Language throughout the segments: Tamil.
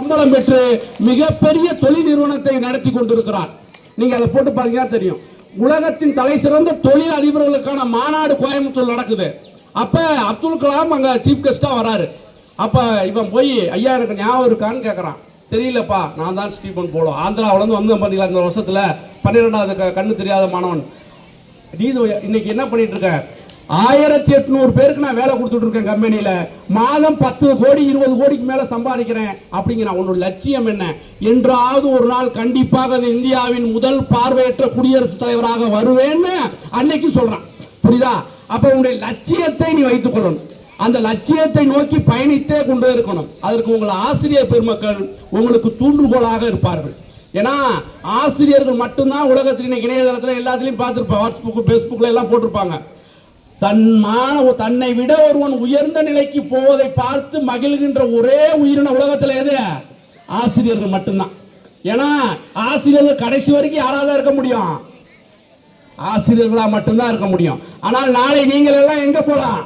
சம்பளம் பெற்று மிகப்பெரிய தொழில் நிறுவனத்தை நடத்தி கொண்டிருக்கிறார். நீங்க அதை போட்டு பாத்தீங்கன்னா தெரியும். உலகத்தின் தலை சிறந்த தொழில் அதிபர்களுக்கான மாநாடு கோயம்புத்தூர் நடக்குது. அப்ப அப்துல் கலாம் அங்க சீஃப் கெஸ்டா வராரு. அப்ப இவன் போய் ஐயா எனக்கு ஞாபகம் இருக்கான்னு கேட்கறான். தெரியலப்பா, நான் தான் ஸ்டீபன் போலோ, ஆந்திராவிலேருந்து வந்தேன் பார்த்தீங்களா இந்த வருஷத்துல 12வது கண்ணு தெரியாத மாணவன். நீ இன்னைக்கு என்ன பண்ணிட்டு இருக்க? 1800 பேருக்கு நான் வேலை கொடுத்துட்டு இருக்கேன் கம்பெனியில, மாதம் 10 கோடி 20 கோடிக்கு மேல சம்பாதிக்கிறேன் அப்படிங்கிறான். உன்னோட லட்சியம் என்ன? என்றாவது ஒரு நாள் கண்டிப்பாக இந்தியாவின் முதல் பார்வையற்ற குடியரசுத் தலைவராக வருவேன்னு அன்னைக்கு சொல்றான். புரியுதா? அப்ப உன்னுடைய லட்சியத்தை நீ வைத்துக் கொள்ளணும். அந்த லட்சியத்தை நோக்கி பயணித்தே கொண்டே இருக்கணும். அதற்கு உங்கள் ஆசிரியர் பெருமக்கள் உங்களுக்கு தூண்டுகோலாக இருப்பார்கள். ஏன்னா ஆசிரியர்கள் மட்டும்தான் உலகத்தில் இன்னைக்கு இணையதளத்தில் எல்லாத்திலையும் பார்த்துருப்பாங்க, வாட்ஸ்அப் பேஸ்புக்ல எல்லாம் போட்டிருப்பாங்க. தன்னை விட ஒருவன் உயர்ந்த நிலைக்கு போவதை பார்த்து மகிழ்கின்ற ஒரே உயிரின உலகத்தில் எது? ஆசிரியர்கள் மட்டும்தான். ஏன்னா ஆசிரியர்கள் கடைசி வரைக்கும் யாராவது இருக்க முடியும்? ஆசிரியர்களா மட்டும்தான் இருக்க முடியும். ஆனால் நாளை நீங்கள் எல்லாம் எங்க போலாம்?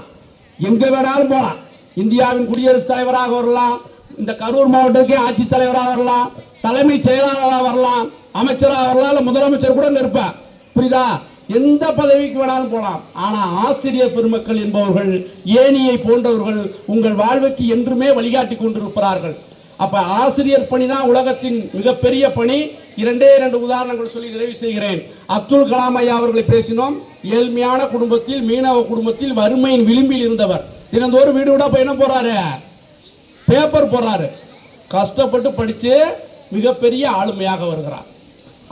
எங்க வேணாலும் போலாம். இந்தியாவின் குடியரசுத் தலைவராக வரலாம், இந்த கரூர் மாவட்டத்துக்கே ஆட்சித் தலைவராக வரலாம், தலைமை செயலாளராக வரலாம், அமைச்சராக வரலாம், இல்ல முதலமைச்சர் கூட இருப்பார். புரியுதா? எந்த பதவிக்கு வேணாலும் போலாம். ஆனா ஆசிரியர் பெருமக்கள் என்பவர்கள் ஏனியை போன்றவர்கள் உங்கள் வாழ்வுக்கு என்றுமே வழிகாட்டி கொண்டிருக்கிறார்கள். அப்ப ஆசிரியர் பணி தான் உலகத்தின் மிகப்பெரிய பணி. 2 உதாரணங்கள் சொல்லி நிறைவு செய்கிறேன். அப்துல் கலாம் ஐயா அவர்களை பேசினோம். ஏழ்மையான குடும்பத்தில், மீனவ குடும்பத்தில், வறுமையின் விளிம்பில் இருந்தவர். தினந்தோறும் வீடு விட என்ன போறாரு? பேப்பர் போடுறாரு. கஷ்டப்பட்டு படிச்சு மிகப்பெரிய ஆளுமையாக வருகிறார்.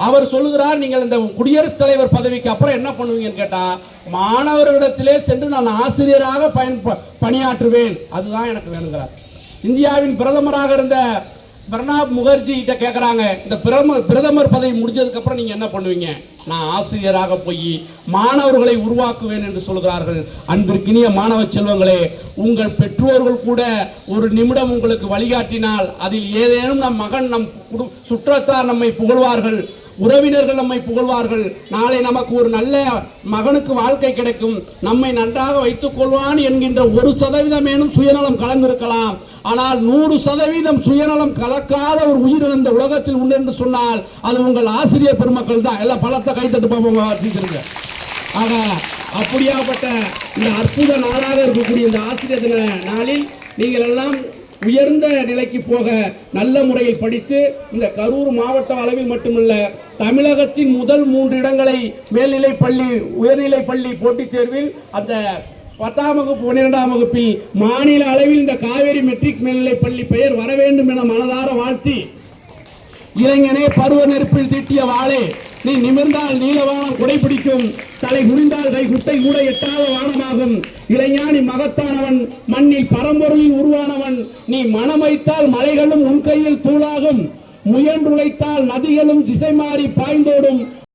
அவர் சொல்லுகிறார், நீங்கள் இந்த குடியரசுத் தலைவர் பதவிக்கு அப்புறம் என்ன பண்ணுவீங்கன்னு கேட்டா, மாணவர்களிடத்திலே சென்று நான் ஆசிரியராக பணியாற்றுவேன், அதுதான் எனக்கு வேணுங்கிறார். இந்தியாவின் பிரதமராக இருந்த பிரணாப் முகர்ஜி கிட்ட கேட்குறாங்க, இந்த பிரதமர் பதவி முடிஞ்சதுக்கு அப்புறம் நீங்க என்ன பண்ணுவீங்க? நான் ஆசிரியராக போய் மாணவர்களை உருவாக்குவேன் என்று சொல்கிறார்கள். அன்பிற்கினிய மாணவ செல்வங்களே, உங்கள் பெற்றோர்கள் கூட ஒரு நிமிடம் உங்களுக்கு வழிகாட்டினால் அதில் ஏதேனும் நம் மகன், நம் சுற்றத்தார் நம்மை புகழ்வார்கள், உறவினர்கள் நம்மை புகழ்வார்கள். நாளை நமக்கு ஒரு நல்ல மகனுக்கு வாழ்க்கை கிடைக்கும், நம்மை நன்றாக வைத்துக் கொள்வான் என்கின்ற 1% சுயநலம் கலந்திருக்கலாம். ஆனால் 100% சுயநலம் கலக்காத ஒரு உயிரினம் இந்த உலகத்தில் உண்டு என்று சொன்னால் அது உங்கள் ஆசிரியர் பெருமக்கள் தான். எல்லாம் பலத்தை கைத்தட்டு பார்ப்போங்க. ஆக அப்படியாப்பட்ட இந்த அற்புத நாளாக இருக்கக்கூடிய இந்த ஆசிரியர் தின நாளில் நீங்கள் எல்லாம் உயர்ந்த நிலைக்கு போக நல்ல முறையில் படித்து இந்த கரூர் மாவட்ட அளவில் மட்டுமல்ல, தமிழகத்தின் முதல் 3 இடங்களை மேல்நிலை பள்ளி, உயர்நிலை பள்ளி போட்டித் தேர்வில் அந்த 10ஆம் வகுப்பு 12ஆம் வகுப்பில் மாநில அளவில் இந்த காவேரி மெட்ரிக் மேல்நிலை பள்ளி பெயர் வர வேண்டும் என மனதார வாழ்த்தி, இளைஞனே பருவ நெருப்பில் தீட்டிய வாளே, நீ நிமிர்ந்தால் நீலவானம் குடைபிடிக்கும், தலை குனிந்தால் கை குட்டை கூட எட்டாத வானமாகும், இளைஞானி மகத்தானவன், மண்ணில் பரம்பொருளில் உருவானவன், நீ மனம் வைத்தால் மலைகளும் உன் கையில் தூளாகும், முயன்றுழைத்தால் நதிகளும் திசை மாறி பாய்ந்தோடும்,